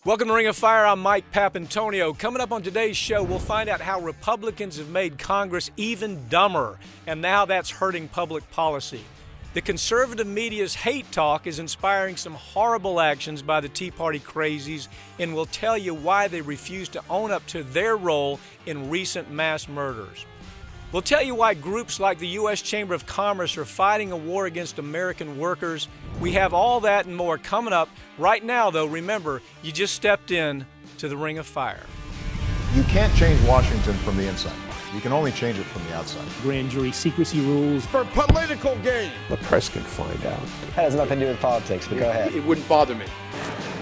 Welcome to Ring of Fire. I'm Mike Papantonio. Coming up on today's show, we'll find out how Republicans have made Congress even dumber and how that's hurting public policy. The conservative media's hate talk is inspiring some horrible actions by the Tea Party crazies, and we'll tell you why they refuse to own up to their role in recent mass murders. We'll tell you why groups like the U.S. Chamber of Commerce are fighting a war against American workers. We have all that and more coming up. Right now, though, remember, you just stepped in to the Ring of Fire. You can't change Washington from the inside. You can only change it from the outside. Grand jury secrecy rules. For political gain. The press can find out. That has nothing to do with politics, but go ahead. It wouldn't bother me.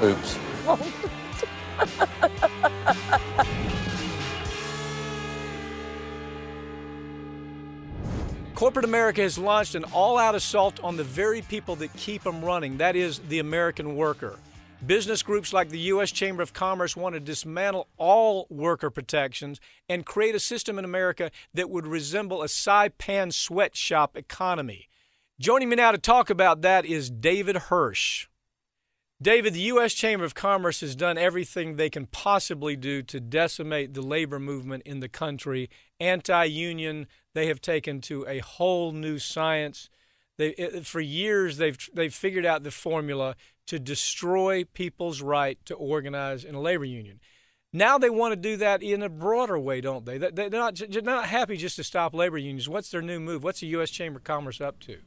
Oops. Corporate America has launched an all-out assault on the very people that keep them running. That is, the American worker. Business groups like the U.S. Chamber of Commerce want to dismantle all worker protections and create a system in America that would resemble a Saipan sweatshop economy. Joining me now to talk about that is David Hersh. David, the U.S. Chamber of Commerce has done everything they can possibly do to decimate the labor movement in the country. Anti-union, they have taken to a whole new science. For years, they've figured out the formula to destroy people's right to organize in a labor union. Now they want to do that in a broader way, don't they? They're not happy just to stop labor unions. What's their new move? What's the U.S. Chamber of Commerce up to?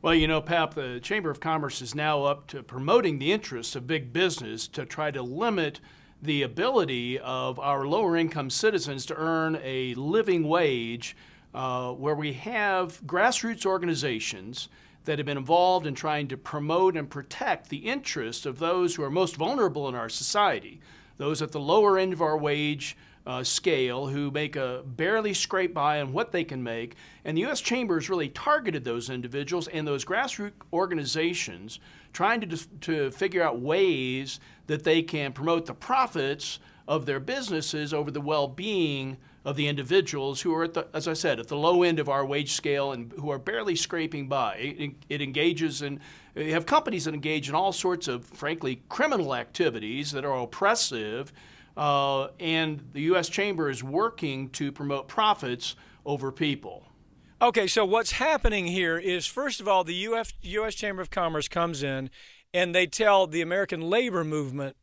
Well, you know, Pap, the Chamber of Commerce is now up to promoting the interests of big business to try to limit the ability of our lower income citizens to earn a living wage, where we have grassroots organizations that have been involved in trying to promote and protect the interests of those who are most vulnerable in our society, those at the lower end of our wage scale who make a barely scrape by on what they can make. And the U.S. Chamber has really targeted those individuals and those grassroots organizations, trying to figure out ways that they can promote the profits of their businesses over the well-being of the individuals who are, as I said, at the low end of our wage scale and who are barely scraping by. It engages in, you have companies that engage in all sorts of, frankly, criminal activities that are oppressive, and the U.S. Chamber is working to promote profits over people. Okay, so what's happening here is, first of all, the U.S. Chamber of Commerce comes in and they tell the American labor movement,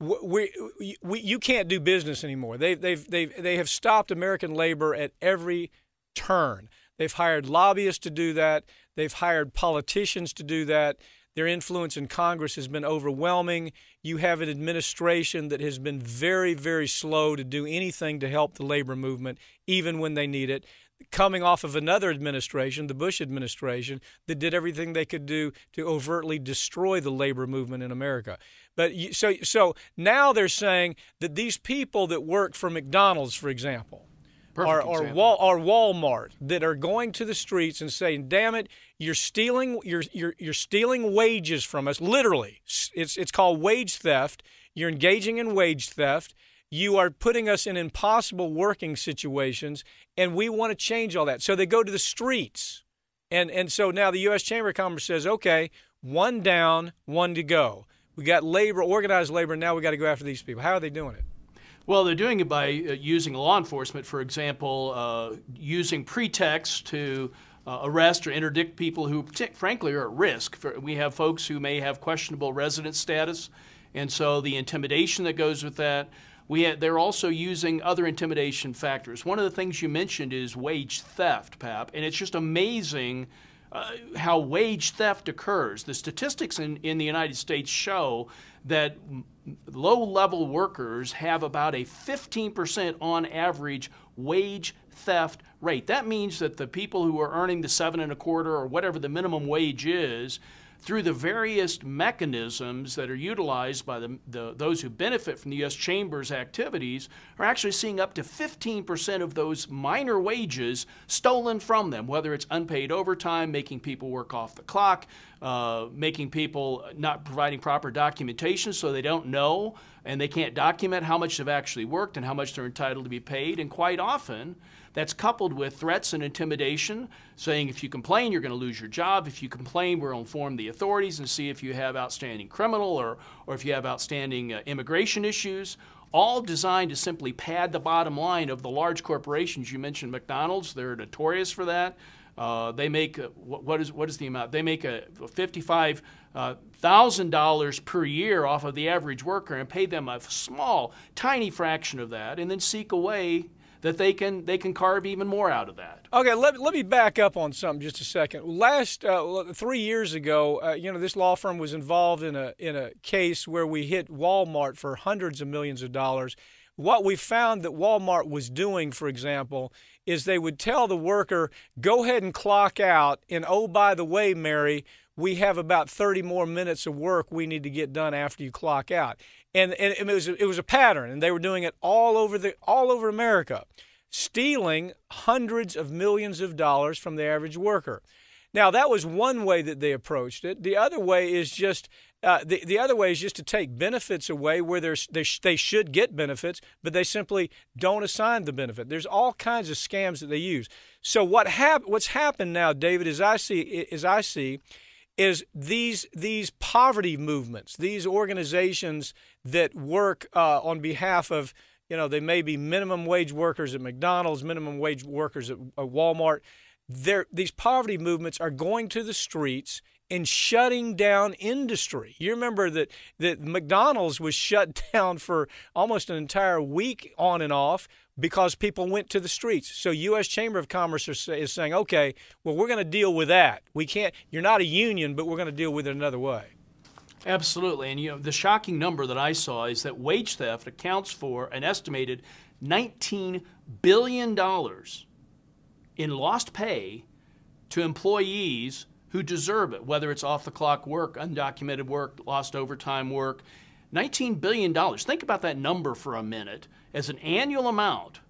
you can't do business anymore. They have stopped American labor at every turn. They've hired lobbyists to do that. They've hired politicians to do that. Their influence in Congress has been overwhelming. You have an administration that has been very, very slow to do anything to help the labor movement, even when they need it. Coming off of another administration, the Bush administration, that did everything they could do to overtly destroy the labor movement in America. But so now they're saying that these people that work for McDonald's, for example, or Walmart, that are going to the streets and saying, "Damn it, you're stealing wages from us." Literally, it's called wage theft. You're engaging in wage theft. You are putting us in impossible working situations, and we want to change all that. So they go to the streets, and so now the U.S. Chamber of Commerce says, "Okay, one down, one to go. We got labor, organized labor. Now we got to go after these people." How are they doing it? Well, they're doing it by using law enforcement, for example, using pretexts to arrest or interdict people who, frankly, are at risk. We have folks who may have questionable resident status, and so the intimidation that goes with that. They're also using other intimidation factors. One of the things you mentioned is wage theft, Pap, and it's just amazing how wage theft occurs. The statistics in the United States show that low-level workers have about a 15% on average wage theft rate. That means that the people who are earning the $7.25 or whatever the minimum wage is, through the various mechanisms that are utilized by those who benefit from the U.S. Chamber's activities, are actually seeing up to 15% of those minor wages stolen from them, whether it's unpaid overtime, making people work off the clock, making people not providing proper documentation so they don't know and they can't document how much they've actually worked and how much they're entitled to be paid. And quite often, That's coupled with threats and intimidation, saying if you complain, you're going to lose your job. If you complain, we'll inform the authorities and see if you have outstanding criminal or if you have outstanding immigration issues, all designed to simply pad the bottom line of the large corporations. You mentioned McDonald's. They're notorious for that. They make, what is the amount? They make $55,000 per year off of the average worker and pay them a small, tiny fraction of that, and then seek a way that they can carve even more out of that. Okay, let me back up on something just a second. Last 3 years ago, this law firm was involved in a case where we hit Walmart for hundreds of millions of dollars. What we found that Walmart was doing, for example, is they would tell the worker, go ahead and clock out, and oh, by the way, Mary, we have about 30 more minutes of work we need to get done after you clock out. And it was a pattern, and they were doing it all over America, stealing hundreds of millions of dollars from the average worker. Now, that was one way that they approached it. The other way is just to take benefits away where they should get benefits, but they simply don't assign the benefit. There's all kinds of scams that they use. So what's happened now, David, as I see, is these poverty movements, these organizations that work on behalf of, they may be minimum wage workers at McDonald's, minimum wage workers at Walmart. These poverty movements are going to the streets and shutting down industry. You remember that McDonald's was shut down for almost an entire week on and off because people went to the streets. So U.S. Chamber of Commerce is saying, okay, well, we're going to deal with that. We can't. You're not a union, but we're going to deal with it another way. Absolutely. And the shocking number that I saw is that wage theft accounts for an estimated $19 billion in lost pay to employees who deserve it, whether it's off-the-clock work, undocumented work, lost overtime work. $19 billion. Think about that number for a minute as an annual amount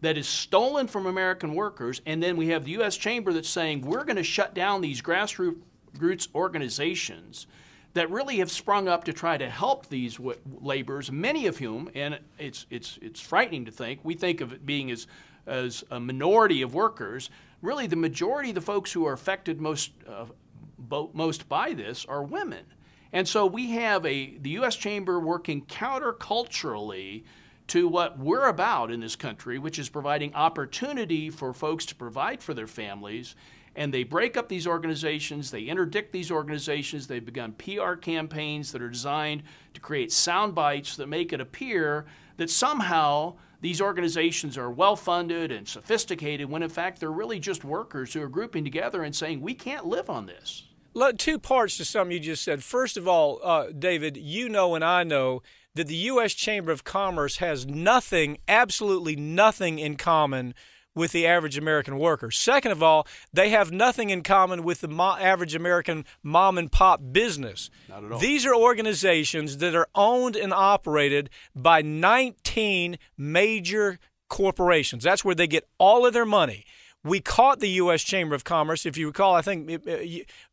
that is stolen from American workers, and then we have the U.S. Chamber that's saying we're going to shut down these grassroots organizations that really have sprung up to try to help these laborers, many of whom, and it's frightening to think, we think of it being as a minority of workers. Really, the majority of the folks who are affected most by this are women. And so we have the U.S. Chamber working counterculturally to what we're about in this country, which is providing opportunity for folks to provide for their families. And they break up these organizations, they interdict these organizations, they've begun PR campaigns that are designed to create sound bites that make it appear that somehow these organizations are well-funded and sophisticated, when in fact they're really just workers who are grouping together and saying, we can't live on this. Two parts to something you just said. First of all, David, you know and I know that the U.S. Chamber of Commerce has nothing, absolutely nothing in common with the average American worker. Second of all, they have nothing in common with the average American mom-and-pop business. Not at all. These are organizations that are owned and operated by 19 major corporations. That's where they get all of their money. We caught the U.S. Chamber of Commerce. If you recall, I think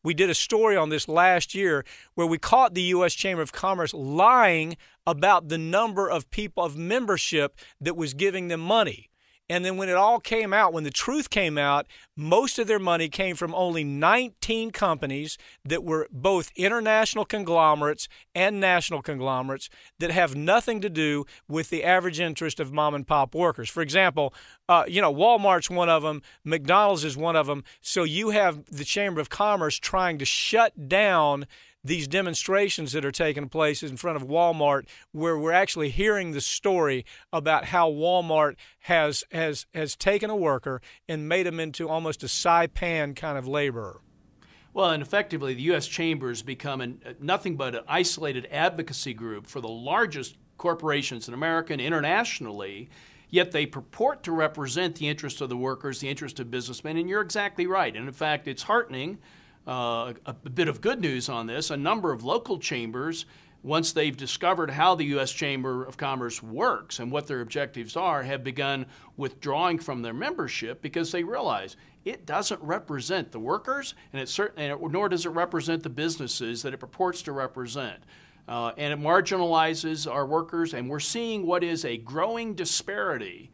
we did a story on this last year where we caught the U.S. Chamber of Commerce lying about the number of people of membership that was giving them money. And then when it all came out, when the truth came out, most of their money came from only 19 companies that were both international conglomerates and national conglomerates that have nothing to do with the average interest of mom and pop workers. For example, Walmart's one of them, McDonald's is one of them. So you have the Chamber of Commerce trying to shut down these demonstrations that are taking place in front of Walmart, where we're actually hearing the story about how Walmart has taken a worker and made him into almost a Saipan kind of laborer. Well, and effectively, the U.S. Chamber has become nothing but an isolated advocacy group for the largest corporations in America and internationally, yet they purport to represent the interests of the workers, the interests of businessmen, and you're exactly right. And in fact, it's heartening. A bit of good news on this. A number of local chambers, once they've discovered how the U.S. Chamber of Commerce works and what their objectives are, have begun withdrawing from their membership because they realize it doesn't represent the workers, nor does it represent the businesses that it purports to represent. And it marginalizes our workers, and we're seeing what is a growing disparity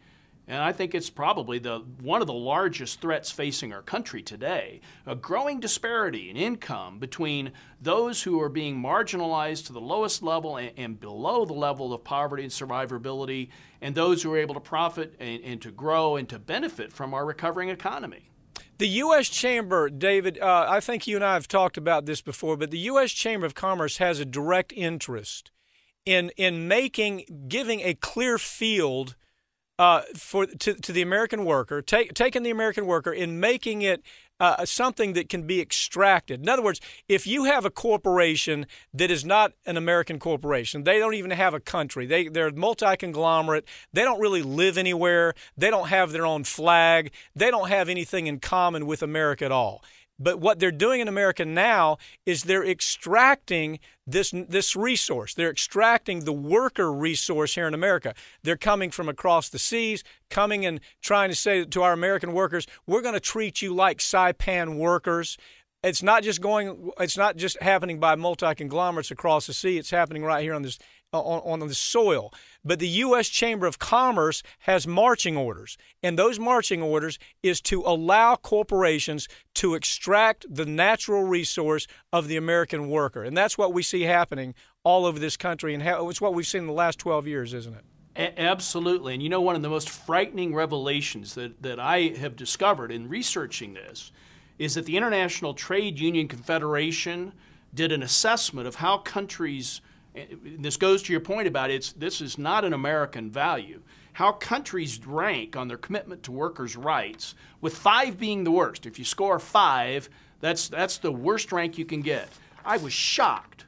and I think it's probably one of the largest threats facing our country today, a growing disparity in income between those who are being marginalized to the lowest level and below the level of poverty and survivability, and those who are able to profit and to grow and to benefit from our recovering economy. The U.S. Chamber, David, I think you and I have talked about this before, but the U.S. Chamber of Commerce has a direct interest in giving a clear field to the American worker, taking the American worker and making it something that can be extracted. In other words, if you have a corporation that is not an American corporation, they don't even have a country, they're multi-conglomerate, they don't really live anywhere, they don't have their own flag, they don't have anything in common with America at all. But what they're doing in America now is they're extracting this resource. They're extracting the worker resource here in America. They're coming from across the seas, coming and trying to say to our American workers, we're going to treat you like Saipan workers. It's not just happening by multi-conglomerates across the sea. It's happening right here on the soil. But the U.S. Chamber of Commerce has marching orders, and those marching orders is to allow corporations to extract the natural resource of the American worker. And that's what we see happening all over this country, and it's what we've seen in the last 12 years, isn't it? Absolutely. And you know, one of the most frightening revelations that I have discovered in researching this is that the International Trade Union Confederation did an assessment of how countries, this goes to your point about this is not an American value, how countries rank on their commitment to workers' rights, with 5 being the worst. If you score 5, that's the worst rank you can get. I was shocked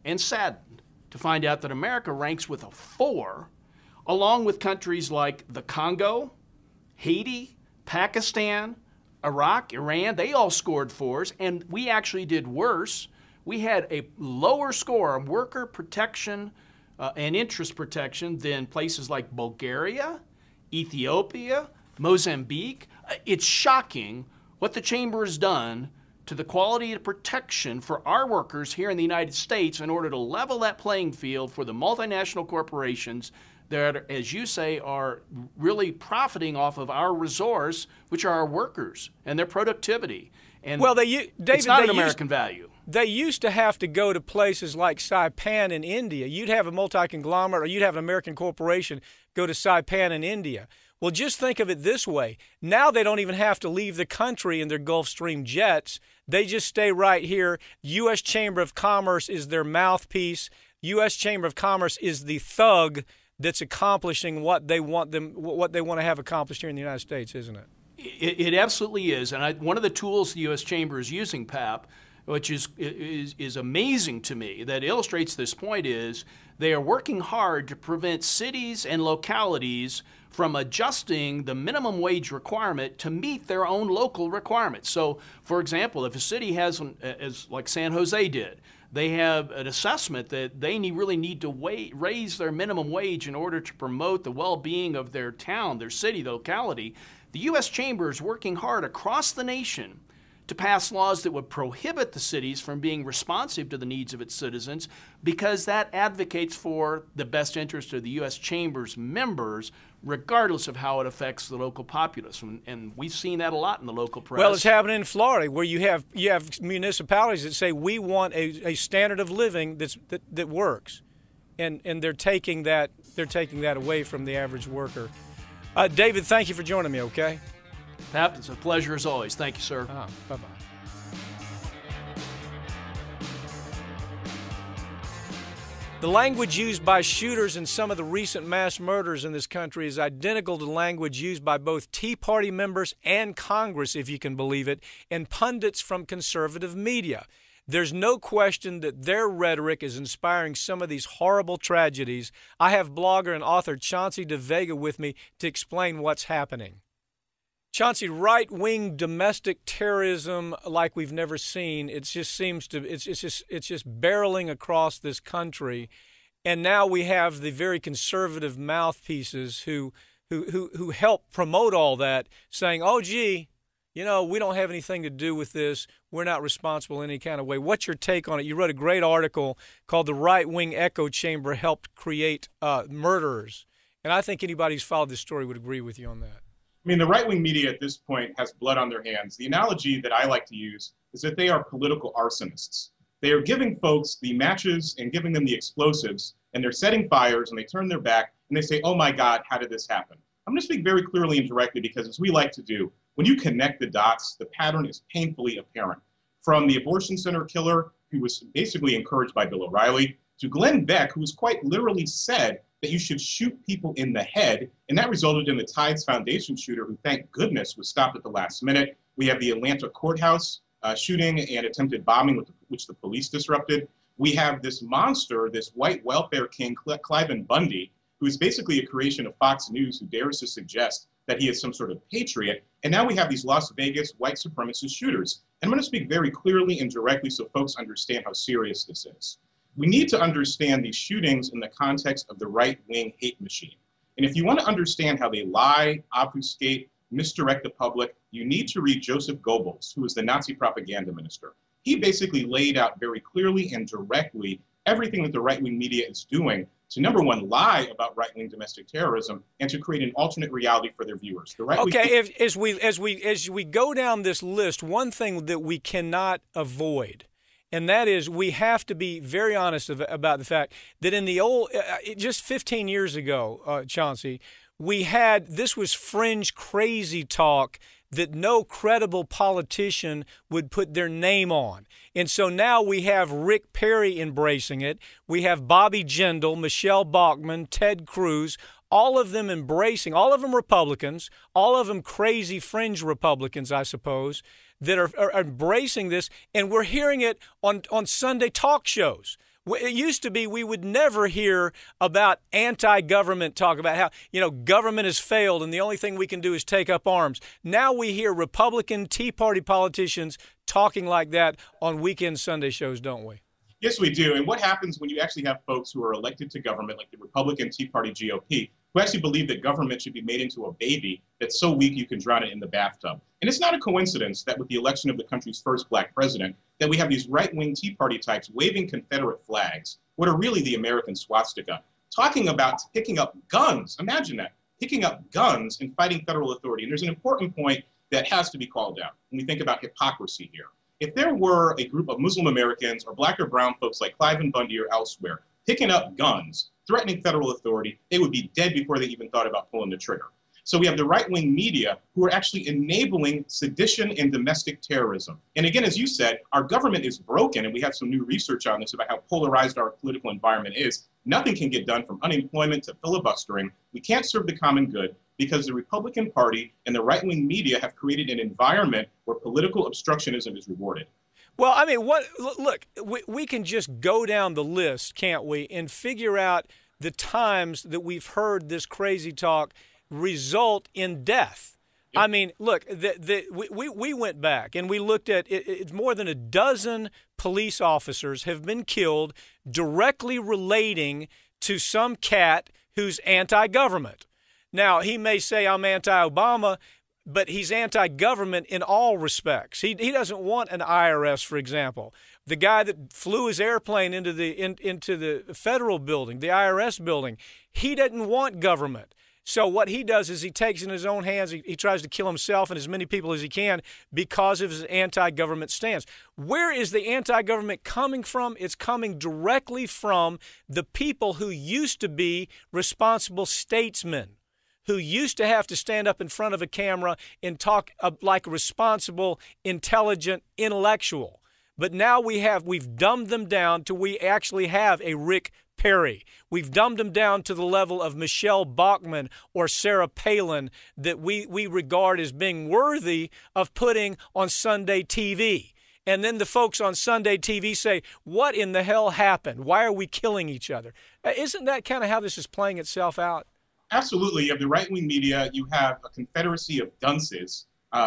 and saddened to find out that America ranks with a 4, along with countries like the Congo, Haiti, Pakistan, Iraq, Iran. They all scored 4s, and we actually did worse. We had a lower score on worker protection and interest protection than places like Bulgaria, Ethiopia, Mozambique. It's shocking what the Chamber has done to the quality of protection for our workers here in the United States in order to level that playing field for the multinational corporations that, as you say, are really profiting off of our resource, which are our workers and their productivity. And well, David, it's not an American value. They used to have to go to places like Saipan in India. You'd have a multi-conglomerate or you'd have an American corporation go to Saipan in India. Well, just think of it this way. Now they don't even have to leave the country in their Gulfstream jets. They just stay right here. U.S. Chamber of Commerce is their mouthpiece. U.S. Chamber of Commerce is the thug that's accomplishing what they want to have accomplished here in the United States, isn't it? It absolutely is. And one of the tools the U.S. Chamber is using, Pap, which is amazing to me, that illustrates this point, is they are working hard to prevent cities and localities from adjusting the minimum wage requirement to meet their own local requirements. So, for example, if a city has, as like San Jose did, they have an assessment that they really need to raise their minimum wage in order to promote the well-being of their town, their city, the locality. The U.S. Chamber is working hard across the nation to pass laws that would prohibit the cities from being responsive to the needs of its citizens, because that advocates for the best interest of the U.S. Chamber's members, regardless of how it affects the local populace. And we've seen that a lot in the local press. Well, it's happening in Florida, where you have municipalities that say we want a standard of living that works, and they're taking that away from the average worker. David, thank you for joining me. Okay. Pap, it's a pleasure as always. Thank you, sir. Bye-bye. The language used by shooters in some of the recent mass murders in this country is identical to the language used by both Tea Party members and Congress, if you can believe it, and pundits from conservative media. There's no question that their rhetoric is inspiring some of these horrible tragedies. I have blogger and author Chauncey DeVega with me to explain what's happening. Chauncey, right-wing domestic terrorism like we've never seen. It's just barreling across this country, and now we have the very conservative mouthpieces who help promote all that, saying, "Oh, gee, we don't have anything to do with this. We're not responsible in any kind of way." What's your take on it? You wrote a great article called "The Right-Wing Echo Chamber Helped Create Murderers," And I think anybody who's followed this story would agree with you on that. I mean, the right-wing media at this point has blood on their hands. The analogy that I like to use is that they are political arsonists. They are giving folks the matches and giving them the explosives, and they're setting fires, and they turn their back, and they say, oh my God, how did this happen? I'm going to speak very clearly and directly because, as we like to do, when you connect the dots, the pattern is painfully apparent. From the abortion center killer, who was basically encouraged by Bill O'Reilly, to Glenn Beck, who was quite literally said that you should shoot people in the head, and that resulted in the Tides Foundation shooter, who, thank goodness, was stopped at the last minute. We have the Atlanta courthouse shooting and attempted bombing, which the police disrupted. We have this monster, this white welfare king, Cliven Bundy, who is basically a creation of Fox News, who dares to suggest that he is some sort of patriot. And now we have these Las Vegas white supremacist shooters. And I'm going to speak very clearly and directly so folks understand how serious this is. We need to understand these shootings in the context of the right-wing hate machine. And if you want to understand how they lie, obfuscate, misdirect the public, you need to read Joseph Goebbels, who was the Nazi propaganda minister. He basically laid out very clearly and directly everything that the right-wing media is doing to, number one, lie about right-wing domestic terrorism and to create an alternate reality for their viewers. As we go down this list, one thing that we cannot avoid, and that is we have to be very honest about the fact that in the old, just 15 years ago, Chauncey, this was fringe crazy talk that no credible politician would put their name on. And so now we have Rick Perry embracing it. We have Bobby Jindal, Michelle Bachmann, Ted Cruz, all of them embracing, all of them Republicans, all of them crazy fringe Republicans, I suppose, that are embracing this. And we're hearing it on Sunday talk shows. It used to be we would never hear about anti-government talk, about how, government has failed and the only thing we can do is take up arms. Now we hear Republican Tea Party politicians talking like that on weekend Sunday shows, don't we? Yes, we do. And what happens when you actually have folks who are elected to government, like the Republican Tea Party GOP, who actually believe that government should be made into a baby that's so weak you can drown it in the bathtub? And it's not a coincidence that with the election of the country's first black president, that we have these right-wing Tea Party types waving Confederate flags, what are really the American swastika, talking about picking up guns. Imagine that, picking up guns and fighting federal authority. And there's an important point that has to be called out when we think about hypocrisy here. If there were a group of Muslim Americans or black or brown folks like Cliven Bundy or elsewhere picking up guns, threatening federal authority, they would be dead before they even thought about pulling the trigger. So we have the right-wing media who are actually enabling sedition and domestic terrorism. And again, as you said, our government is broken, and we have some new research on this about how polarized our political environment is. Nothing can get done from unemployment to filibustering. We can't serve the common good because the Republican Party and the right-wing media have created an environment where political obstructionism is rewarded. Well, I mean, look, we can just go down the list, can't we, and figure out the times that we've heard this crazy talk result in death. Yep. I mean, look, we went back and we looked at it's more than a dozen police officers have been killed directly relating to some cat who's anti-government. Now, he may say I'm anti-Obama, but he's anti-government in all respects. He doesn't want an IRS, for example. The guy that flew his airplane into the federal building, the IRS building, he doesn't want government. So what he does is he takes it in his own hands. He tries to kill himself and as many people as he can because of his anti-government stance. Where is the anti-government coming from? It's coming directly from the people who used to be responsible statesmen, who used to have to stand up in front of a camera and talk like a responsible, intelligent intellectual. But now we've dumbed them down to we actually have a Rick Perry. We've dumbed them down to the level of Michelle Bachmann or Sarah Palin that we regard as being worthy of putting on Sunday TV. And then the folks on Sunday TV say, what in the hell happened? Why are we killing each other? Isn't that kind of how this is playing itself out? Absolutely. You have the right-wing media. You have a confederacy of dunces.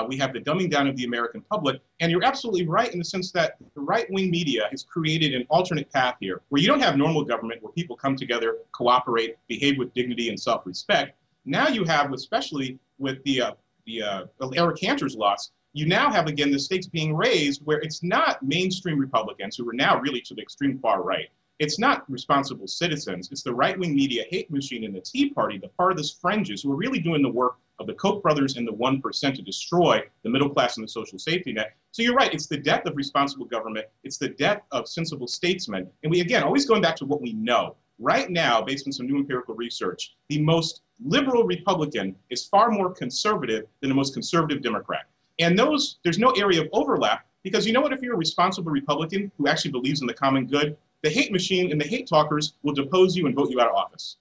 We have the dumbing down of the American public. And you're absolutely right in the sense that the right-wing media has created an alternate path here where you don't have normal government where people come together, cooperate, behave with dignity and self-respect. Now you have, especially with the Eric Cantor's loss, you now have, again, the stakes being raised where it's not mainstream Republicans who are now really to the extreme far right. It's not responsible citizens. It's the right-wing media hate machine in the Tea Party, the farthest fringes, who are really doing the work of the Koch brothers and the 1% to destroy the middle class and the social safety net. So you're right. It's the death of responsible government. It's the death of sensible statesmen. And we, again, always going back to what we know. Right now, based on some new empirical research, the most liberal Republican is far more conservative than the most conservative Democrat. And there's no area of overlap, because you know what, if you're a responsible Republican who actually believes in the common good, the hate machine and the hate talkers will depose you and vote you out of office.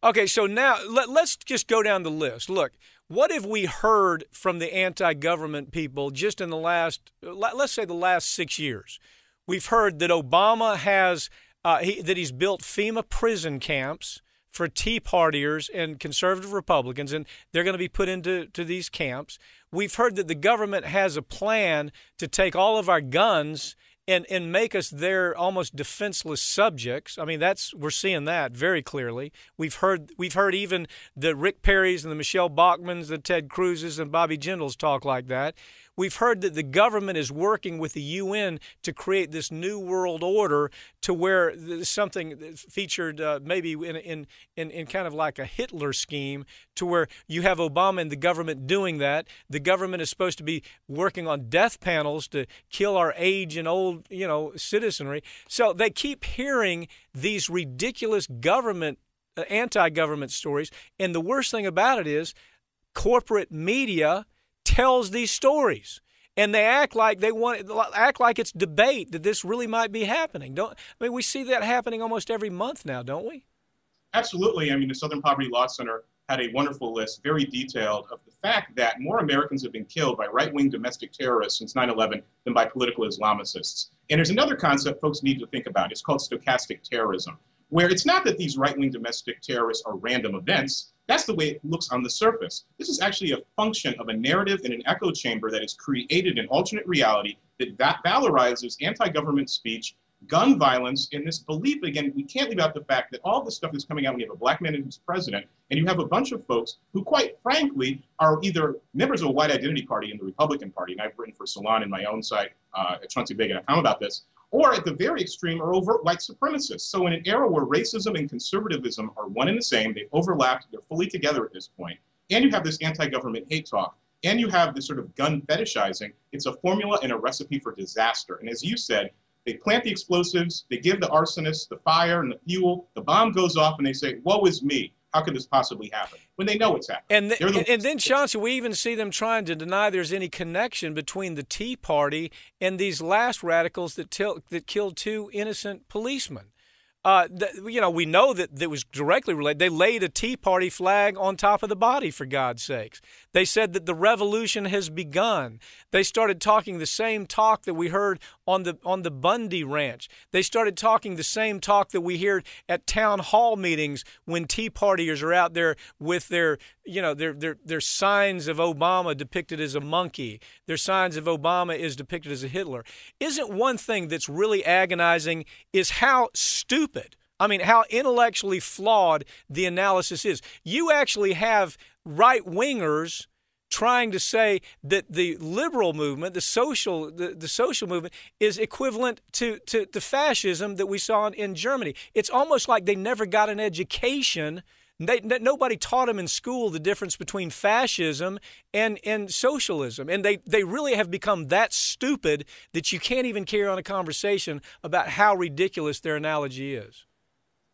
Okay, so now let's just go down the list. Look, what have we heard from the anti-government people just in the last, let's say the last 6 years? We've heard that Obama has, that he's built FEMA prison camps for Tea Partiers and conservative Republicans, and they're going to be put into these camps. We've heard that the government has a plan to take all of our guns and make us their almost defenseless subjects. I mean, we're seeing that very clearly. We've heard even the Rick Perrys and the Michelle Bachmans, the Ted Cruzes and Bobby Jindals talk like that. We've heard that the government is working with the UN to create this new world order to where something featured maybe in kind of like a Hitler scheme, to where you have Obama and the government doing that. The government is supposed to be working on death panels to kill our age and old, citizenry. So they keep hearing these ridiculous anti-government stories. And the worst thing about it is corporate media tells these stories, and they act like it's debate that this really might be happening. We see that happening almost every month now, don't we? Absolutely. I mean, the Southern Poverty Law Center had a wonderful list, very detailed, of the fact that more Americans have been killed by right-wing domestic terrorists since 9/11 than by political Islamicists. And there's another concept folks need to think about. It's called stochastic terrorism, where it's not that these right-wing domestic terrorists are random events. That's the way it looks on the surface. This is actually a function of a narrative in an echo chamber that is created in alternate reality that valorizes anti-government speech, gun violence, and this belief, again, we can't leave out the fact that all this stuff is coming out when you have a black man who's president, and you have a bunch of folks who, quite frankly, are either members of a white identity party in the Republican Party, and I've written for Salon in my own site at Chauncey DeVega.com about this, or at the very extreme are overt white supremacists. So in an era where racism and conservatism are one and the same, they've overlapped, they're fully together at this point, and you have this anti-government hate talk, and you have this sort of gun fetishizing, it's a formula and a recipe for disaster. And as you said, they plant the explosives, they give the arsonists the fire and the fuel, the bomb goes off, and they say, woe is me. How could this possibly happen? When they know it's happening. And then, Chauncey, we even see them trying to deny there's any connection between the Tea Party and these last radicals that killed 2 innocent policemen. We know that it was directly related. They laid a Tea Party flag on top of the body, for God's sakes. They said that the revolution has begun. They started talking the same talk that we heard on the Bundy Ranch. They started talking the same talk that we hear at town hall meetings when Tea Partiers are out there with their signs of Obama depicted as a monkey. Their signs of Obama is depicted as a Hitler. Isn't one thing that's really agonizing is how stupid, how intellectually flawed the analysis is. You actually have right-wingers trying to say that the liberal movement, the social movement, is equivalent to fascism that we saw in Germany. It's almost like they never got an education. Nobody taught them in school the difference between fascism and socialism. And they really have become that stupid that you can't even carry on a conversation about how ridiculous their analogy is.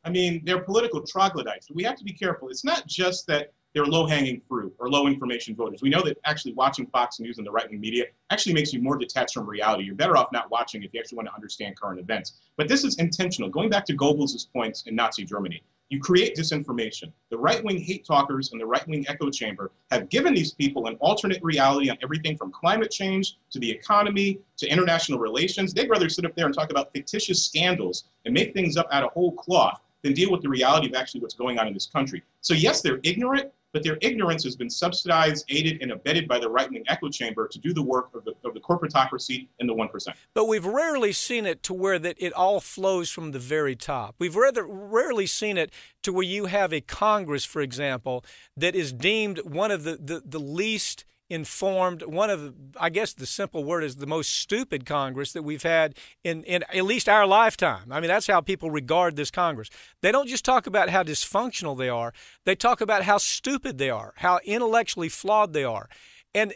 They're political troglodytes. We have to be careful. It's not just that they're low-hanging fruit or low-information voters. We know that actually watching Fox News and the right-wing media actually makes you more detached from reality. You're better off not watching if you actually want to understand current events. But this is intentional. Going back to Goebbels' points in Nazi Germany, you create disinformation. The right-wing hate talkers and the right-wing echo chamber have given these people an alternate reality on everything from climate change to the economy to international relations. They'd rather sit up there and talk about fictitious scandals and make things up out of whole cloth than deal with the reality of actually what's going on in this country. So yes, they're ignorant, but their ignorance has been subsidized, aided, and abetted by the right-wing echo chamber to do the work of the corporatocracy and the 1%. But we've rarely seen it to where that it all flows from the very top. We've rarely seen it to where you have a Congress, for example, that is deemed one of the least informed, one of, I guess the simple word is the most stupid Congress that we've had in at least our lifetime. I mean, that's how people regard this Congress. They don't just talk about how dysfunctional they are. They talk about how stupid they are, how intellectually flawed they are. And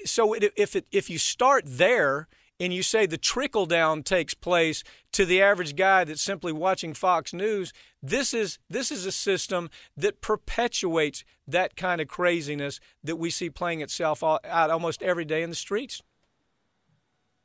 so if you start there and you say the trickle down takes place to the average guy that's simply watching Fox News, this is a system that perpetuates that kind of craziness that we see playing itself out almost every day in the streets.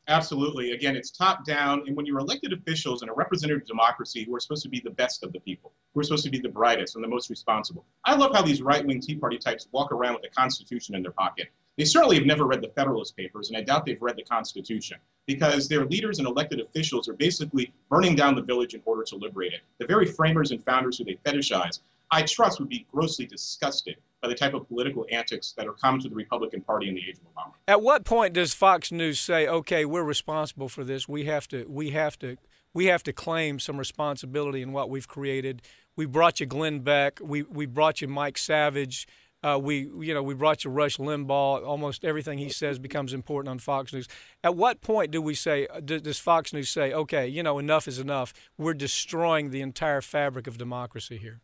Absolutely. Again, it's top down. And when you're elected officials in a representative democracy who are supposed to be the best of the people, who are supposed to be the brightest and the most responsible, I love how these right-wing Tea Party types walk around with the Constitution in their pocket. They certainly have never read the Federalist Papers, and I doubt they've read the Constitution, because their leaders and elected officials are basically burning down the village in order to liberate it. The very framers and founders who they fetishize, I trust, would be grossly disgusted by the type of political antics that are common to the Republican Party in the age of Obama. At what point does Fox News say, "Okay, we're responsible for this. We have to claim some responsibility in what we've created. We brought you Glenn Beck. We brought you Mike Savage. We brought you Rush Limbaugh. Almost everything he says becomes important on Fox News." At what point do we say, does Fox News say, "Okay, enough is enough. We're destroying the entire fabric of democracy here"?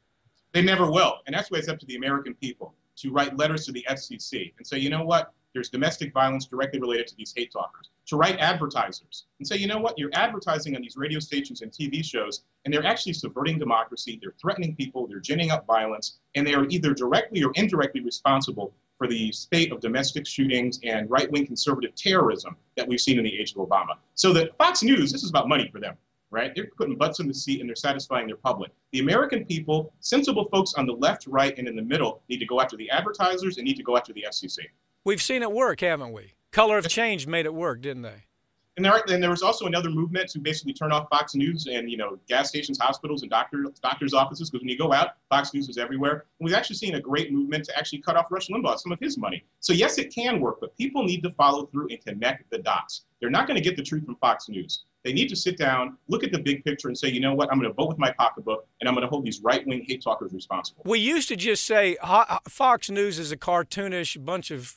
They never will. And that's why it's up to the American people to write letters to the FCC and say, you know what? There's domestic violence directly related to these hate talkers. To write advertisers and say, you know what? You're advertising on these radio stations and TV shows, and they're actually subverting democracy. They're threatening people. They're ginning up violence. And they are either directly or indirectly responsible for the spate of domestic shootings and right-wing conservative terrorism that we've seen in the age of Obama. So that Fox News, this is about money for them. Right? They're putting butts in the seat and they're satisfying their public. The American people, sensible folks on the left, right, and in the middle need to go after the advertisers and need to go after the FCC. We've seen it work, haven't we? Color of Change made it work, didn't they? And there was also another movement to basically turn off Fox News and gas stations, hospitals, and doctors' offices, because when you go out, Fox News is everywhere. And we've actually seen a great movement to actually cut off Rush Limbaugh, some of his money. So yes, it can work, but people need to follow through and connect the dots. They're not going to get the truth from Fox News. They need to sit down, look at the big picture, and say, you know what, I'm going to vote with my pocketbook, and I'm going to hold these right-wing hate talkers responsible. We used to just say Fox News is a cartoonish bunch of,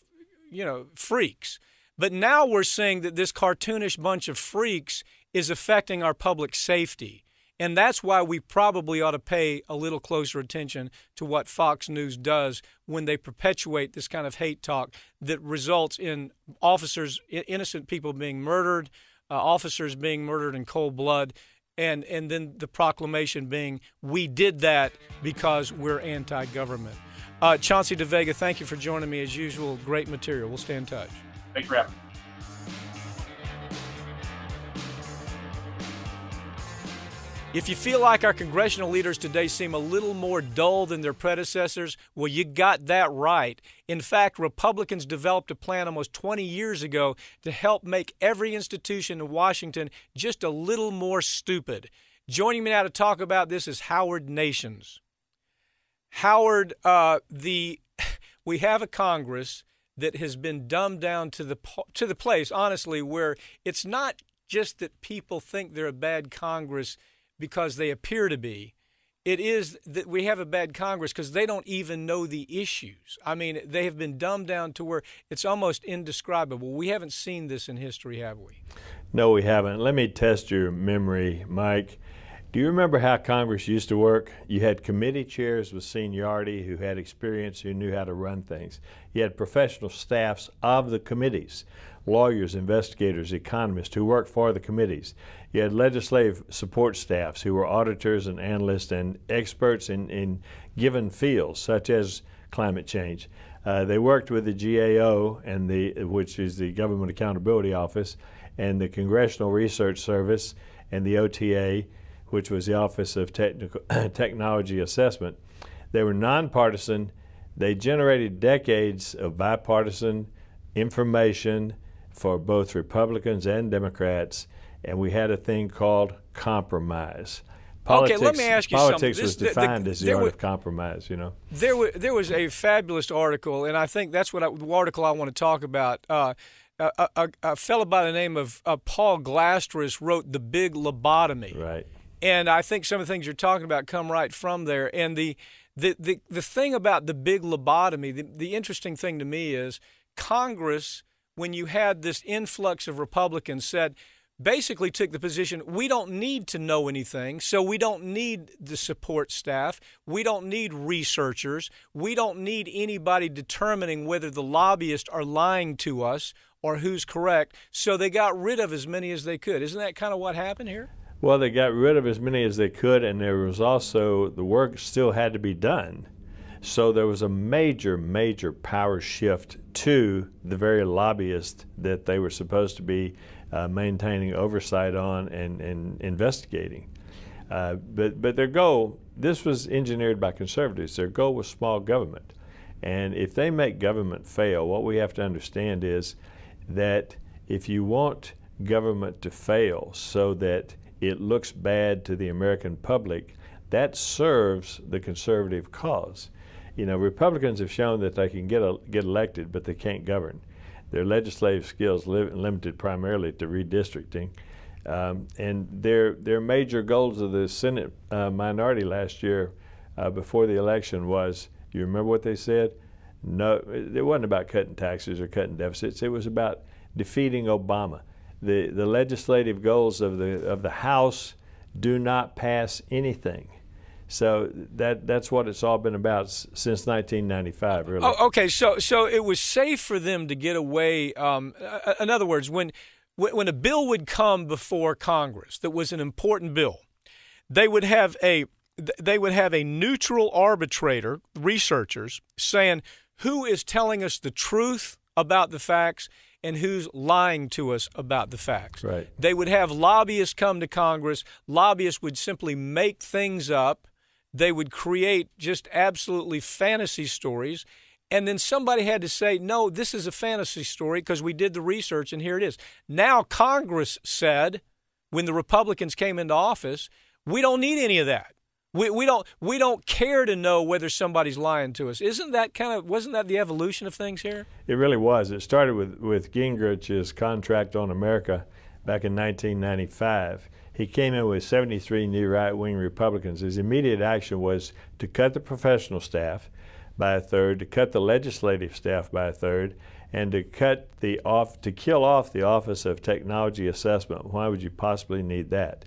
freaks. But now we're saying that this cartoonish bunch of freaks is affecting our public safety. And that's why we probably ought to pay a little closer attention to what Fox News does when they perpetuate this kind of hate talk that results in officers, innocent people being murdered, officers being murdered in cold blood, and then the proclamation being, we did that because we're anti-government. Chauncey DeVega, thank you for joining me as usual. Great material. We'll stay in touch. Thanks for having me. If you feel like our congressional leaders today seem a little more dull than their predecessors, well, you got that right. In fact, Republicans developed a plan almost 20 years ago to help make every institution in Washington just a little more stupid. Joining me now to talk about this is Howard Nations. Howard, we have a Congress that has been dumbed down to the place, honestly, where it's not just that people think they're a bad Congress because they appear to be. It is that we have a bad Congress because they don't even know the issues. I mean, they have been dumbed down to where it's almost indescribable. We haven't seen this in history, have we? No, we haven't. Let me test your memory, Mike. Do you remember how Congress used to work? You had committee chairs with seniority who had experience, who knew how to run things. You had professional staffs of the committees, lawyers, investigators, economists who worked for the committees. You had legislative support staffs who were auditors and analysts and experts in given fields, such as climate change. They worked with the GAO, which is the Government Accountability Office, and the Congressional Research Service, and the OTA, which was the Office of Technology Assessment. They were nonpartisan. They generated decades of bipartisan information for both Republicans and Democrats, and we had a thing called compromise. Politics, okay, let me ask you something. Politics was defined as the art of compromise, There was a fabulous article, and I think that's the article I want to talk about. A fellow by the name of Paul Glastris wrote The Big Lobotomy. Right. And I think some of the things you're talking about come right from there. And the thing about The Big Lobotomy, the interesting thing to me is Congress, when you had this influx of Republicans, basically took the position, we don't need to know anything, so we don't need the support staff, we don't need researchers, we don't need anybody determining whether the lobbyists are lying to us or who's correct, so they got rid of as many as they could. Isn't that kind of what happened here? Well, they got rid of as many as they could, and there was also, the work still had to be done. So there was a major, major power shift to the very lobbyists that they were supposed to be maintaining oversight on and investigating. But their goal, this was engineered by conservatives, their goal was small government. And if they make government fail, what we have to understand is that if you want government to fail so that it looks bad to the American public, that serves the conservative cause. You know, Republicans have shown that they can get elected, but they can't govern. Their legislative skills limited primarily to redistricting. And their major goals of the Senate minority last year before the election was, you remember what they said? No, it wasn't about cutting taxes or cutting deficits. It was about defeating Obama. The legislative goals of the House do not pass anything. So that's what it's all been about since 1995, really. Oh, okay, so it was safe for them to get away. In other words, when a bill would come before Congress that was an important bill, they would have a neutral arbitrator, researchers, saying who is telling us the truth about the facts and who's lying to us about the facts. Right. They would have lobbyists come to Congress. Lobbyists would simply make things up. They would create just absolutely fantasy stories. And then somebody had to say, no, this is a fantasy story because we did the research and here it is. Now Congress said, when the Republicans came into office, we don't need any of that. We don't care to know whether somebody's lying to us. Wasn't that the evolution of things here? It really was. It started with Gingrich's contract on America back in 1995. He came in with 73 new right-wing Republicans. His immediate action was to cut the professional staff by a third, to cut the legislative staff by a third, and to kill off the Office of Technology Assessment. Why would you possibly need that?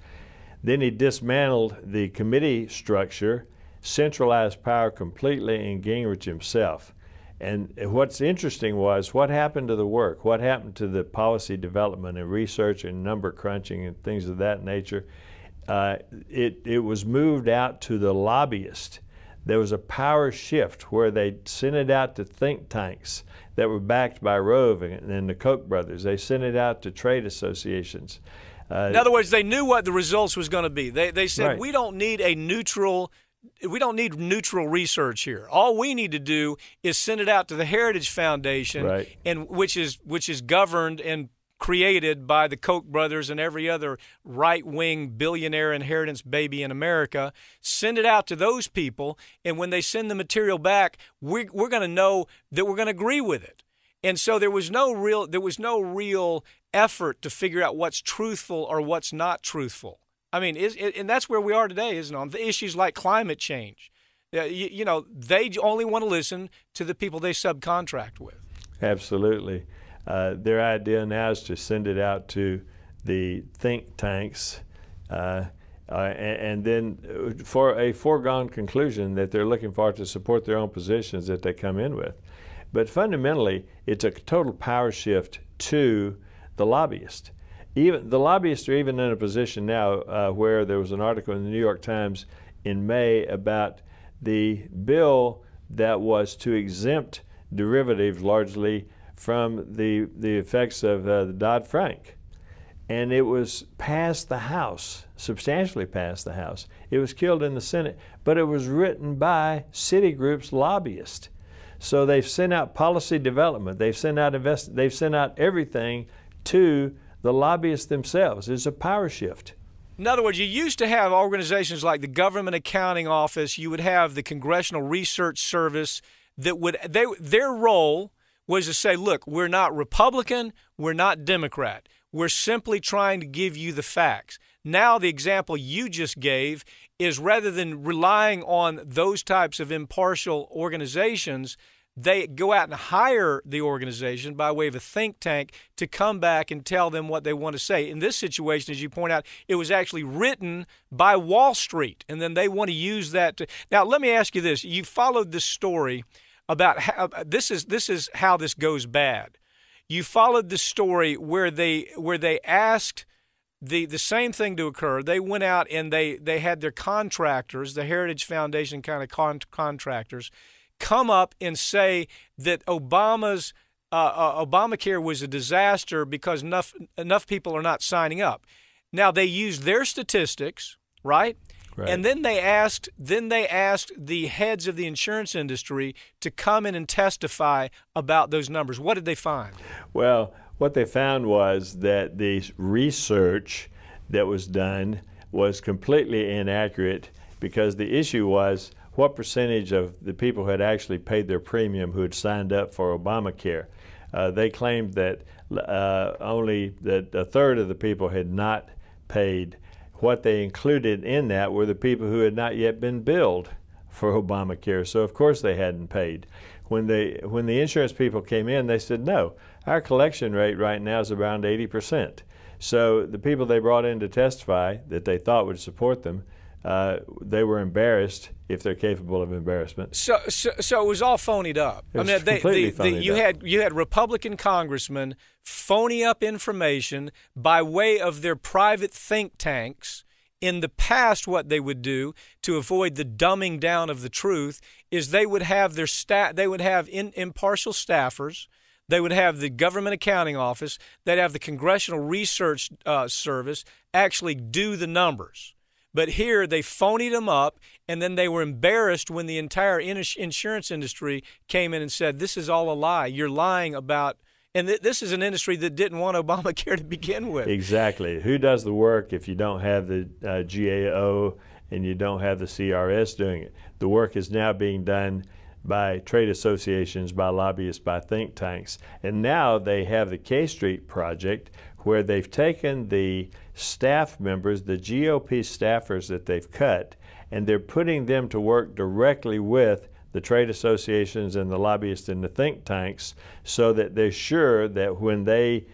Then he dismantled the committee structure, centralized power completely in Gingrich himself. And what's interesting was what happened to the work, what happened to the policy development and research and number crunching and things of that nature. It was moved out to the lobbyist. There was a power shift where they sent it out to think tanks that were backed by Rove and the Koch brothers. They sent it out to trade associations. In other words, they knew what the results was going to be. They said, right. We don't need neutral research here. All we need to do is send it out to the Heritage Foundation, right. and which is governed and created by the Koch brothers and every other right-wing billionaire inheritance baby in America. Send it out to those people, and when they send the material back, we're going to know that we're going to agree with it. And so there was no real effort to figure out what's truthful or what's not truthful. I mean, and that's where we are today, isn't it? On the issues like climate change. They only want to listen to the people they subcontract with. Absolutely. Their idea now is to send it out to the think tanks and then for a foregone conclusion that they're looking for to support their own positions that they come in with. But fundamentally, it's a total power shift to the lobbyist. Even the lobbyists are even in a position now where there was an article in the New York Times in May about the bill that was to exempt derivatives largely from the effects of the Dodd-Frank. And it was passed the House, substantially passed the House. It was killed in the Senate, but it was written by Citigroup's lobbyists. So they've sent out policy development. They've sent out everything to the lobbyists themselves. It's a power shift. In other words, you used to have organizations like the Government Accounting Office. You would have the Congressional Research Service their role was to say, look, we're not Republican, we're not Democrat. We're simply trying to give you the facts. Now the example you just gave is rather than relying on those types of impartial organizations, they go out and hire the organization by way of a think tank to come back and tell them what they want to say. In this situation, as you point out, it was actually written by Wall Street, and then they want to use that to. Now, let me ask you this. You followed this story about how this is how this goes bad. You followed the story where they asked the same thing to occur. They went out and they had their contractors, the Heritage Foundation kind of contractors, come up and say that Obamacare was a disaster because enough people are not signing up. Now, they used their statistics, right? Right. And then they asked the heads of the insurance industry to come in and testify about those numbers. What did they find? Well, what they found was that the research that was done was completely inaccurate, because the issue was what percentage of the people who had actually paid their premium who had signed up for Obamacare. They claimed that only that a third of the people had not paid. What they included in that were the people who had not yet been billed for Obamacare, so of course they hadn't paid. When the insurance people came in, they said, no, our collection rate right now is around 80%. So the people they brought in to testify that they thought would support them, they were embarrassed, if they're capable of embarrassment. So it was all phonied up. It was completely phonied up. You had Republican congressmen phony up information by way of their private think tanks. In the past, what they would do to avoid the dumbing down of the truth is they would have their impartial staffers. They would have the Government Accounting Office. They'd have the Congressional Research Service actually do the numbers. But here they phonied them up, and then they were embarrassed when the entire insurance industry came in and said, this is all a lie. You're lying about, and this is an industry that didn't want Obamacare to begin with. Exactly. Who does the work if you don't have the GAO and you don't have the CRS doing it? The work is now being done by trade associations, by lobbyists, by think tanks. And now they have the K Street Project, where they've taken the staff members, the GOP staffers that they've cut, and they're putting them to work directly with the trade associations and the lobbyists and the think tanks, so that they're sure that when they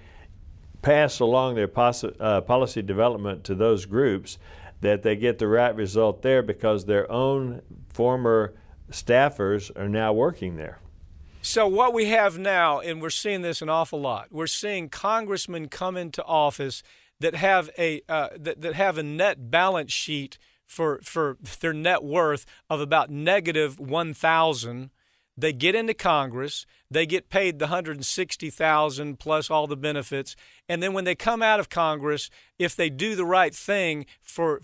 pass along their policy development to those groups, that they get the right result there, because their own former staffers are now working there. So what we have now, and we're seeing this an awful lot, we're seeing congressmen come into office that have a net balance sheet for their net worth of about negative 1,000. They get into Congress, they get paid the $160,000 plus all the benefits, and then when they come out of Congress, if they do the right thing for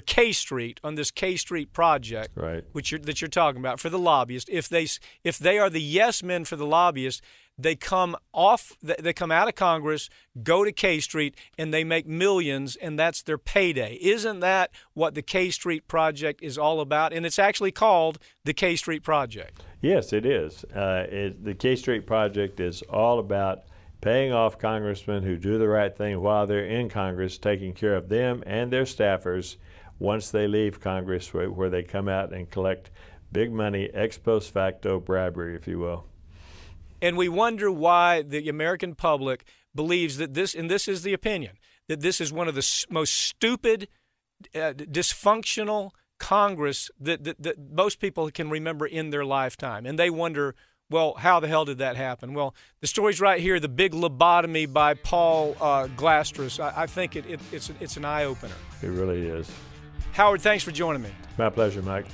K Street on this K Street project, right, that you're talking about, for the lobbyists, if they are the yes men for the lobbyists, they come out of Congress, go to K Street, and they make millions, and that's their payday. Isn't that what the K Street Project is all about? And it's actually called the K Street Project. Yes, it is. The K Street Project is all about paying off congressmen who do the right thing while they're in Congress, taking care of them and their staffers once they leave Congress, where they come out and collect big money, ex post facto bribery, if you will. And we wonder why the American public believes that this, and this is the opinion, that this is one of the most stupid, dysfunctional Congress that most people can remember in their lifetime. And they wonder, well, how the hell did that happen? Well, the story's right here, The Big Lobotomy by Paul Glastris. I think it's an eye-opener. It really is. Howard, thanks for joining me. My pleasure, Mike.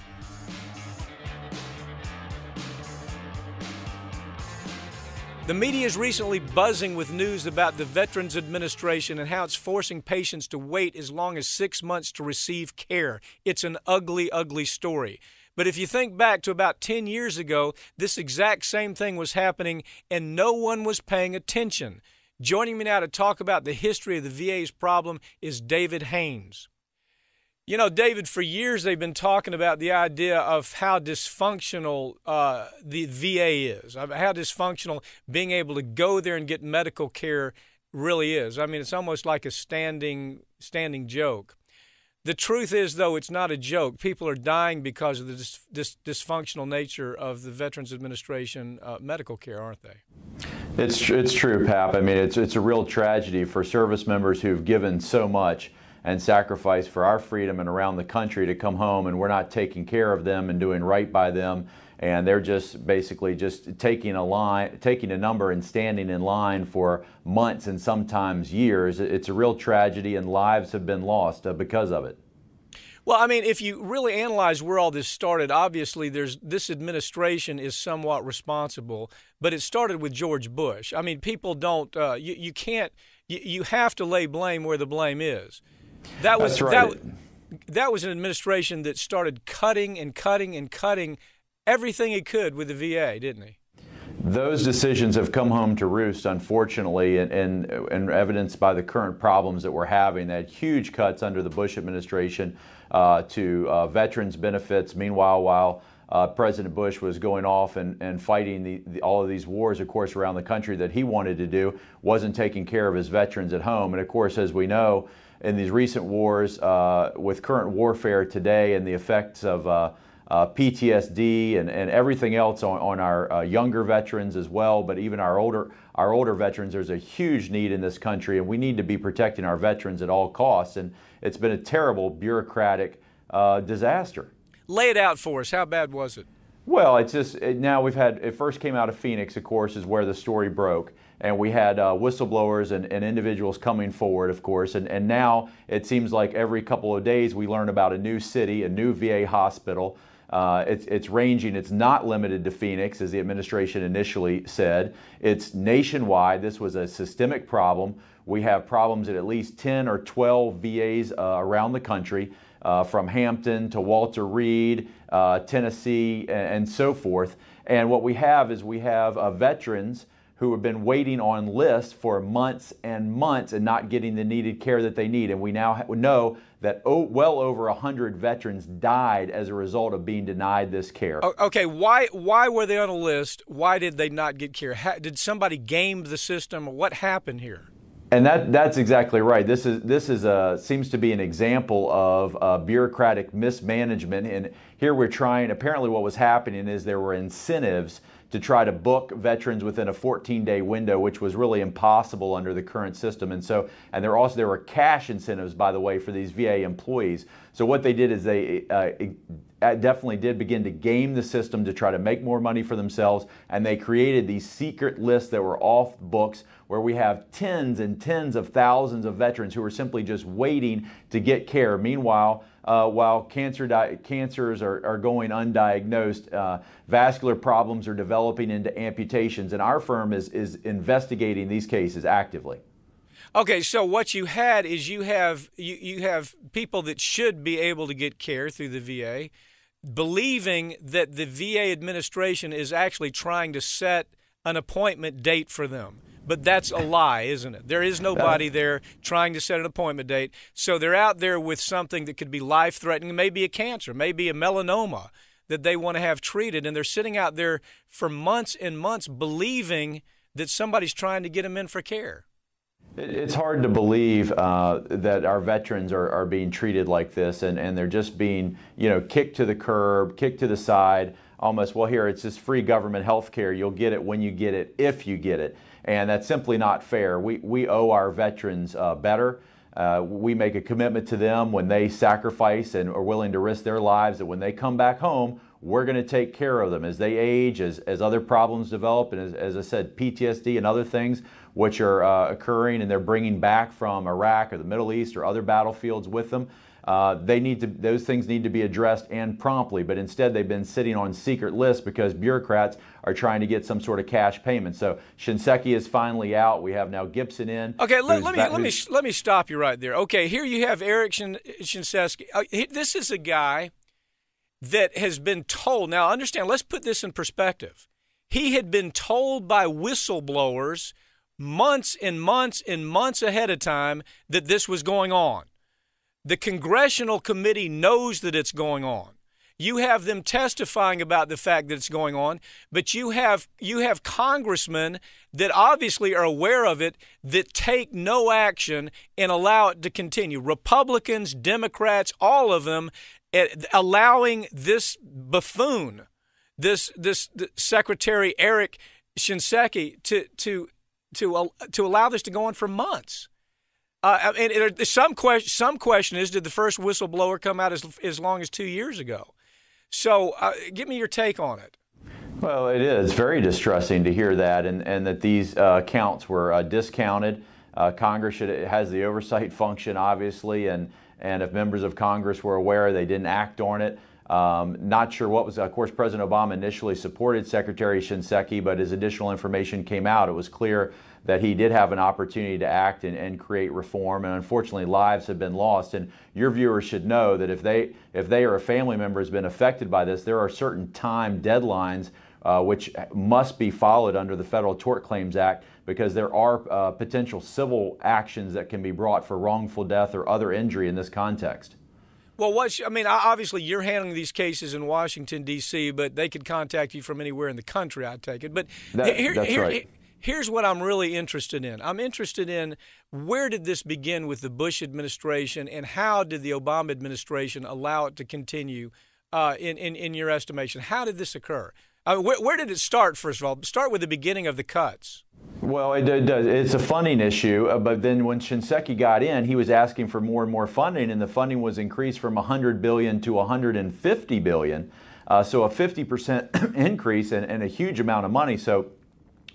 The media is recently buzzing with news about the Veterans Administration and how it's forcing patients to wait as long as 6 months to receive care. It's an ugly, ugly story. But if you think back to about 10 years ago, this exact same thing was happening and no one was paying attention. Joining me now to talk about the history of the VA's problem is David Haynes. You know, David, for years they've been talking about the idea of how dysfunctional the VA is, how dysfunctional being able to go there and get medical care really is. I mean, it's almost like a standing joke. The truth is, though, it's not a joke. People are dying because of the dysfunctional nature of the Veterans Administration medical care, aren't they? It's true, Pap. I mean, it's a real tragedy for service members who've given so much and sacrificed for our freedom and around the country to come home, and we're not taking care of them and doing right by them. And they're just basically just taking a number and standing in line for months and sometimes years. It's a real tragedy, and lives have been lost because of it. Well, I mean, if you really analyze where all this started, obviously this administration is somewhat responsible, but it started with George Bush. I mean, people don't you have to lay blame where the blame is. That's right. That was an administration that started cutting and cutting and cutting everything he could with the VA, didn't he? Those decisions have come home to roost, unfortunately, and evidenced by the current problems that we're having. They had huge cuts under the Bush administration to veterans benefits. Meanwhile, while President Bush was going off and fighting all of these wars, of course, around the country that he wanted to do, wasn't taking care of his veterans at home. And of course, as we know, in these recent wars, with current warfare today and the effects of PTSD and everything else on our younger veterans as well, but even our older veterans, there's a huge need in this country, and we need to be protecting our veterans at all costs. And it's been a terrible bureaucratic disaster. Lay it out for us. How bad was it? Well, now it first came out of Phoenix, of course, is where the story broke. And we had whistleblowers and individuals coming forward, of course. And now it seems like every couple of days we learn about a new city, a new VA hospital. It's ranging. It's not limited to Phoenix, as the administration initially said. It's nationwide. This was a systemic problem. We have problems at least 10 or 12 VAs around the country, from Hampton to Walter Reed, Tennessee, and so forth. And what we have is veterans who have been waiting on lists for months and months and not getting the needed care that they need. And we now know that well over 100 veterans died as a result of being denied this care. Okay, why were they on a list? Why did they not get care? Did somebody game the system? What happened here? And that's exactly right. This seems to be an example of bureaucratic mismanagement. And here we're trying. Apparently, what was happening is there were incentives to try to book veterans within a 14-day window, which was really impossible under the current system. And there were cash incentives, by the way, for these VA employees. So what they did is they definitely did begin to game the system to try to make more money for themselves, and they created these secret lists that were off books, where we have tens and tens of thousands of veterans who are simply just waiting to get care. Meanwhile, while cancers are going undiagnosed, vascular problems are developing into amputations, and our firm is investigating these cases actively. Okay, so what you had is you have people that should be able to get care through the VA, believing that the VA administration is actually trying to set an appointment date for them. But that's a lie, isn't it? There is nobody there trying to set an appointment date. So they're out there with something that could be life-threatening, maybe a cancer, maybe a melanoma that they want to have treated, and they're sitting out there for months and months believing that somebody's trying to get them in for care. It's hard to believe that our veterans are being treated like this, and they're just being, kicked to the curb, kicked to the side, almost, well, here, it's just free government health care. You'll get it when you get it, if you get it. And that's simply not fair. We owe our veterans better. We make a commitment to them when they sacrifice and are willing to risk their lives, that when they come back home, we're going to take care of them as they age, as other problems develop, and as I said, PTSD and other things which are occurring and they're bringing back from Iraq or the Middle East or other battlefields with them. Those things need to be addressed, and promptly, but instead they've been sitting on secret lists because bureaucrats are trying to get some sort of cash payment. So Shinseki is finally out. We have now Gibson in. Okay, let me stop you right there. Okay, here you have Eric Shinseki. This is a guy that has been told. Now understand, let's put this in perspective. He had been told by whistleblowers months and months and months ahead of time that this was going on. The congressional committee knows that it's going on. You have them testifying about the fact that it's going on, but you have congressmen that obviously are aware of it that take no action and allow it to continue. Republicans, Democrats, all of them allowing this buffoon, this Secretary Eric Shinseki to allow this to go on for months. And some question is, did the first whistleblower come out as long as 2 years ago? So give me your take on it. Well, it is very distressing to hear that, and that these accounts were discounted. Congress has the oversight function, obviously, and if members of Congress were aware, they didn't act on it. Not sure what was, of course, President Obama initially supported Secretary Shinseki, but as additional information came out, it was clear that he did have an opportunity to act and create reform, and unfortunately lives have been lost. And your viewers should know that if they or a family member has been affected by this, there are certain time deadlines which must be followed under the Federal Tort Claims Act, because there are potential civil actions that can be brought for wrongful death or other injury in this context. Well, obviously you're handling these cases in Washington, D.C., but they could contact you from anywhere in the country, I take it. But that's right. Here's what I'm really interested in. I'm interested in, where did this begin with the Bush administration, and how did the Obama administration allow it to continue in your estimation? How did this occur? Where did it start, first of all? Start with the beginning of the cuts. Well, it does. It's a funding issue, but then when Shinseki got in, he was asking for more and more funding, and the funding was increased from $100 billion to $150 billion. So a 50% increase and a huge amount of money. So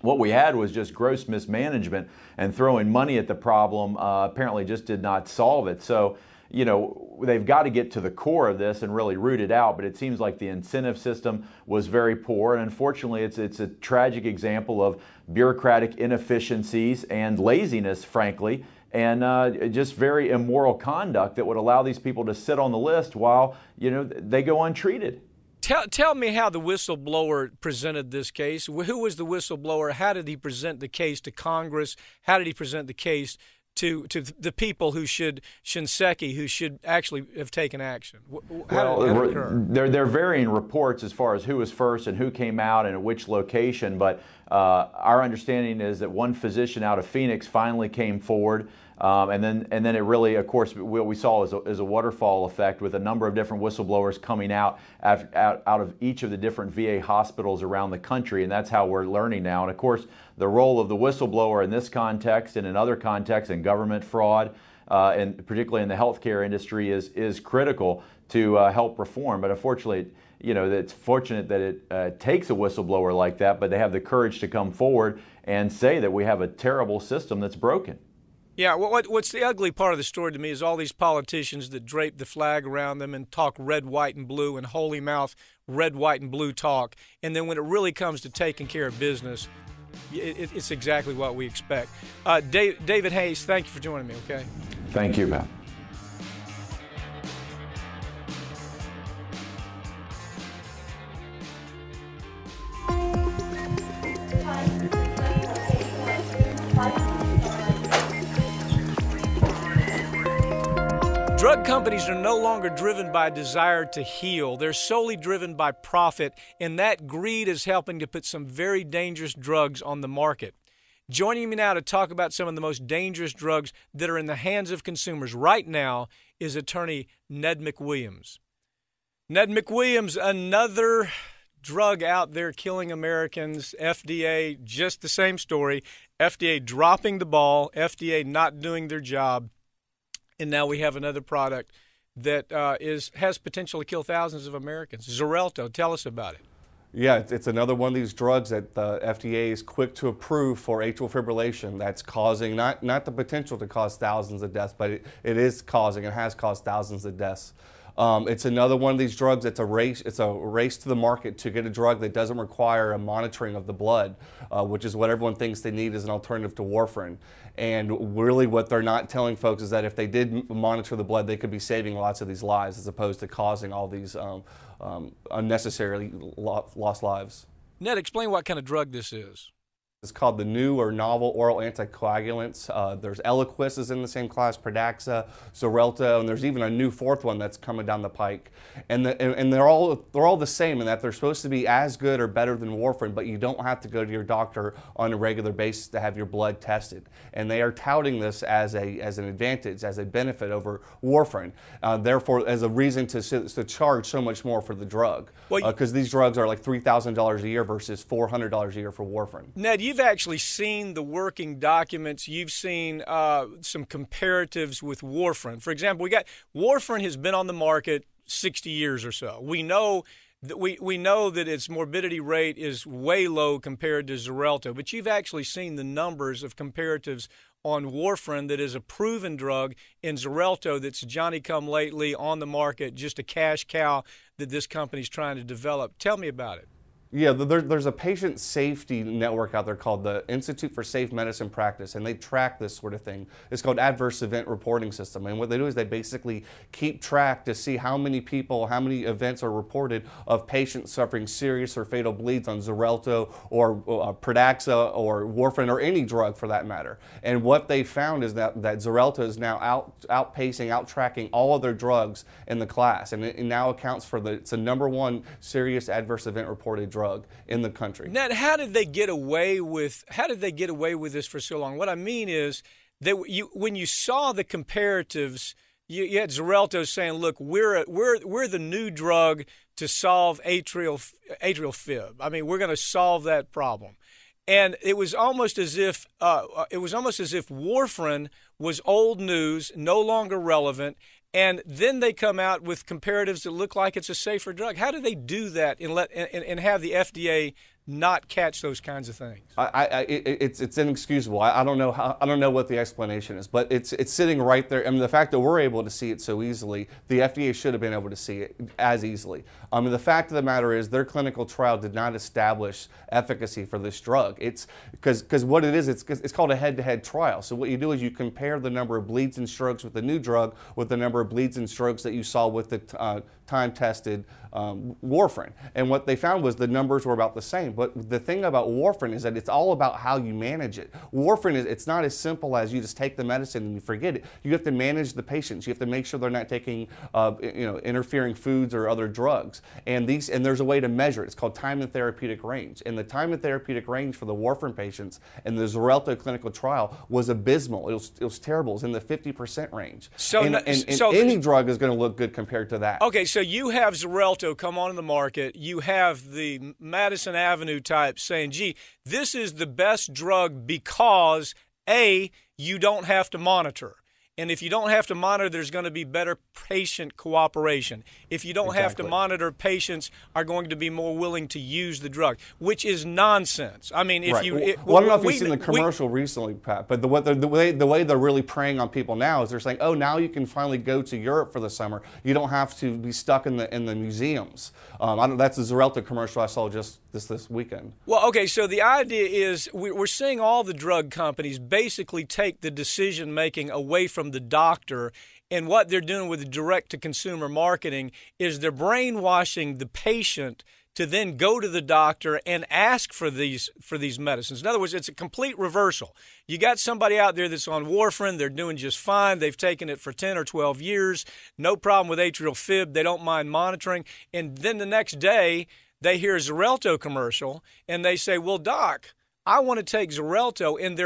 what we had was just gross mismanagement, and throwing money at the problem apparently just did not solve it. So, you know, they've got to get to the core of this and really root it out, but it seems like the incentive system was very poor, and unfortunately it's a tragic example of bureaucratic inefficiencies and laziness, frankly, and just very immoral conduct that would allow these people to sit on the list while, you know, they go untreated. Tell me how the whistleblower presented this case. Who was the whistleblower? How did he present the case to Congress? How did he present the case to the people Shinseki, who should actually have taken action? How did it occur? There are varying reports as far as who was first and who came out and at which location, but our understanding is that one physician out of Phoenix finally came forward. And then it really, of course, what we saw is a waterfall effect, with a number of different whistleblowers coming out of each of the different VA hospitals around the country, and that's how we're learning now. And of course, the role of the whistleblower in this context and in other contexts, in government fraud, and particularly in the healthcare industry, is critical to help reform. But unfortunately, you know, it's fortunate that it takes a whistleblower like that, but they have the courage to come forward and say that we have a terrible system that's broken. Yeah, what's the ugly part of the story to me is all these politicians that drape the flag around them and talk red, white, and blue, and holy mouth red, white, and blue talk. And then when it really comes to taking care of business, it's exactly what we expect. David Haynes, thank you for joining me, okay? Thank you, Pat. Drug companies are no longer driven by a desire to heal. They're solely driven by profit, and that greed is helping to put some very dangerous drugs on the market. Joining me now to talk about some of the most dangerous drugs that are in the hands of consumers right now is attorney Ned McWilliams. Ned McWilliams, another drug out there killing Americans. FDA, just the same story. FDA dropping the ball, FDA not doing their job. And now we have another product that has potential to kill thousands of Americans. Xarelto, tell us about it. Yeah, it's another one of these drugs that the FDA is quick to approve for atrial fibrillation. That's causing not the potential to cause thousands of deaths, but it is causing and has caused thousands of deaths. It's another one of these drugs. It's a race to the market to get a drug that doesn't require a monitoring of the blood, which is what everyone thinks they need as an alternative to warfarin. And really what they're not telling folks is that if they did monitor the blood, they could be saving lots of these lives as opposed to causing all these unnecessarily lost lives. Ned, explain what kind of drug this is. It's called the new or novel oral anticoagulants. There's Eliquis is in the same class, Pradaxa, Xarelto, and there's even a new fourth one that's coming down the pike. And they're all the same in that they're supposed to be as good or better than warfarin, but you don't have to go to your doctor on a regular basis to have your blood tested. And they are touting this as an advantage, as a benefit over warfarin. Therefore, as a reason to charge so much more for the drug, because these drugs are like $3,000 a year versus $400 a year for warfarin. Ned, you've actually seen the working documents. You've seen some comparatives with warfarin. For example, warfarin has been on the market 60 years or so. We know that its morbidity rate is way low compared to Xarelto, but you've actually seen the numbers of comparatives on warfarin that is a proven drug in Xarelto that's Johnny-come-lately on the market, just a cash cow that this company's trying to develop. Tell me about it. Yeah, there's a patient safety network out there called the Institute for Safe Medicine Practice, and they track this sort of thing. It's called Adverse Event Reporting System, and what they do is they basically keep track to see how many events are reported of patients suffering serious or fatal bleeds on Xarelto or Pradaxa or warfarin or any drug for that matter. And what they found is that Xarelto is now out-tracking all other drugs in the class, and it now accounts for it's the #1 serious adverse event reported drug in the country. Ned, how did they get away with this for so long? What I mean is that when you saw the comparatives, you had Xarelto saying, "Look, we're the new drug to solve atrial fib. I mean, we're going to solve that problem." And it was almost as if warfarin was old news, no longer relevant. And then they come out with comparatives that look like it's a safer drug. How do they do that and have the FDA not catch those kinds of things? It's inexcusable. I don't know what the explanation is, but it's sitting right there. I mean, the fact that we're able to see it so easily, the FDA should have been able to see it as easily. I mean, the fact of the matter is their clinical trial did not establish efficacy for this drug. It's because what it is, it's called a head-to-head trial. So what you do is you compare the number of bleeds and strokes with the new drug with the number of bleeds and strokes that you saw with the time-tested warfarin. And what they found was the numbers were about the same. But the thing about warfarin is that it's all about how you manage it. Warfarin it's not as simple as you just take the medicine and you forget it. You have to manage the patients. You have to make sure they're not taking interfering foods or other drugs. And there's a way to measure it. It's called time in therapeutic range. And the time in therapeutic range for the warfarin patients in the Xarelto clinical trial was abysmal. It was terrible. It was in the 50% range. So any drug is going to look good compared to that. Okay, so you have Xarelto come on the market. You have the Madison Avenue type saying, "Gee, this is the best drug because A, you don't have to monitor. And if you don't have to monitor, there's going to be better patient cooperation. If you don't have to monitor, patients are going to be more willing to use the drug," which is nonsense. I mean, if right. you... I don't know if you've seen the commercial recently, Pat, but the way they're really preying on people now is they're saying, "Oh, now you can finally go to Europe for the summer. You don't have to be stuck in the museums." That's a Xarelto commercial I saw just this weekend. Well, okay, so the idea is we're seeing all the drug companies basically take the decision-making away from the doctor, and what they're doing with the direct-to-consumer marketing is they're brainwashing the patient to then go to the doctor and ask for these medicines. In other words, it's a complete reversal. You got somebody out there that's on warfarin, they're doing just fine, they've taken it for 10 or 12 years, no problem with atrial fib, they don't mind monitoring, and then the next day they hear a Xarelto commercial and they say, "Well, doc, I want to take Xarelto," and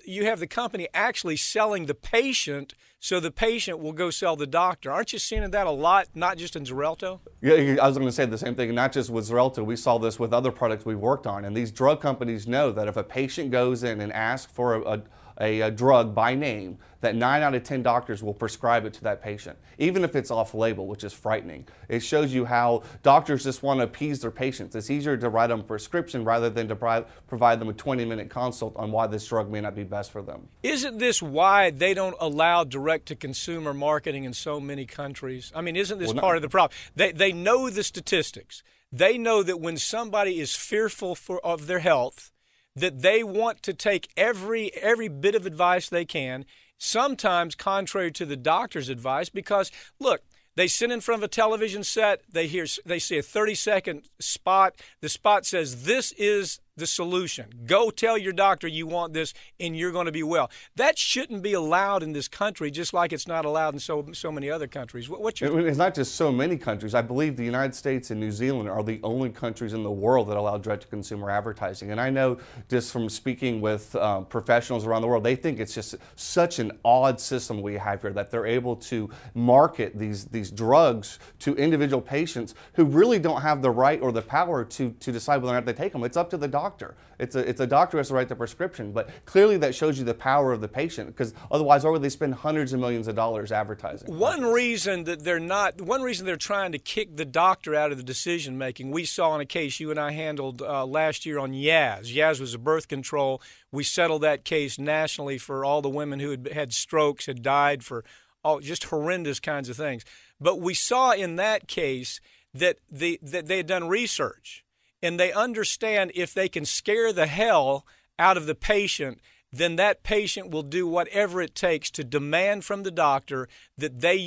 you have the company actually selling the patient so the patient will go sell the doctor. Aren't you seeing that a lot, not just in Xarelto? Yeah, I was going to say the same thing, not just with Xarelto. We saw this with other products we've worked on, and these drug companies know that if a patient goes in and asks for a drug by name, that 9 out of 10 doctors will prescribe it to that patient, even if it's off-label, which is frightening. It shows you how doctors just want to appease their patients. It's easier to write them a prescription rather than to provide them a 20-minute consult on why this drug may not be best for them. Isn't this why they don't allow direct-to-consumer marketing in so many countries? I mean, isn't this part of the problem? They know the statistics. They know that when somebody is fearful of their health, that they want to take every bit of advice they can, sometimes contrary to the doctor's advice, because, look, they sit in front of a television set, they see a 30-second spot. The spot says, "This is the solution. Go tell your doctor you want this and you're going to be well. That shouldn't be allowed in this country, just like it's not allowed in so many other countries. It's not just so many countries. I believe the United States and New Zealand are the only countries in the world that allow direct-to-consumer advertising. And I know just from speaking with professionals around the world, they think it's just such an odd system we have here that they're able to market these drugs to individual patients who really don't have the right or the power to decide whether or not they take them. It's up to the doctor. It's a doctor who has to write the prescription, but clearly that shows you the power of the patient, because otherwise why would they spend hundreds of millions of dollars advertising? One reason they're trying to kick the doctor out of the decision making, we saw in a case you and I handled last year on Yaz. Yaz was a birth control. We settled that case nationally for all the women who had strokes, had died for all just horrendous kinds of things. But we saw in that case that they had done research. And they understand if they can scare the hell out of the patient, then that patient will do whatever it takes to demand from the doctor that they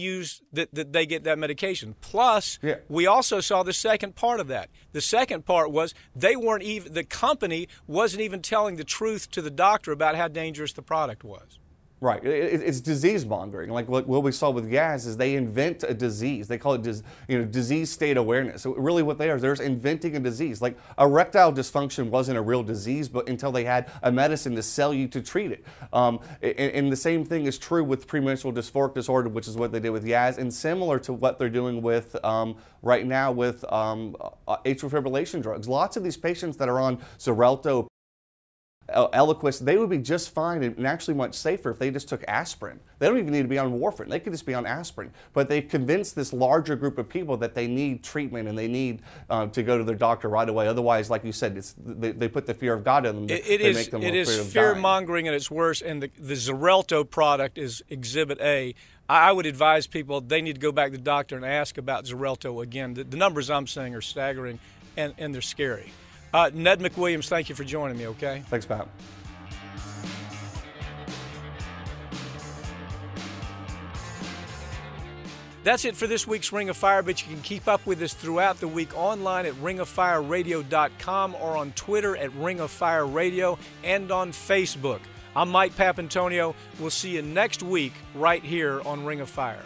they get that medication. Plus, we also saw the second part of that. The second part was the company wasn't even telling the truth to the doctor about how dangerous the product was. Right. It's disease mongering. Like what we saw with Yaz is they invent a disease. They call it disease state awareness. So really what they are, they're inventing a disease. Like erectile dysfunction wasn't a real disease, but until they had a medicine to sell you to treat it. And the same thing is true with premenstrual dysphoric disorder, which is what they did with Yaz, and similar to what they're doing with right now with atrial fibrillation drugs. Lots of these patients that are on Xarelto, Eliquis, they would be just fine and actually much safer if they just took aspirin. They don't even need to be on warfarin. They could just be on aspirin. But they've convinced this larger group of people that they need treatment and they need to go to their doctor right away. Otherwise, like you said, they put the fear of God in them. It is fear-mongering at its worst, and the Xarelto product is Exhibit A. I would advise people they need to go back to the doctor and ask about Xarelto again. The numbers I'm seeing are staggering, and they're scary. Ned McWilliams, thank you for joining me, okay? Thanks, Pat. That's it for this week's Ring of Fire, but you can keep up with us throughout the week online at ringoffireradio.com or on Twitter at Ring of Fire Radio and on Facebook. I'm Mike Papantonio. We'll see you next week right here on Ring of Fire.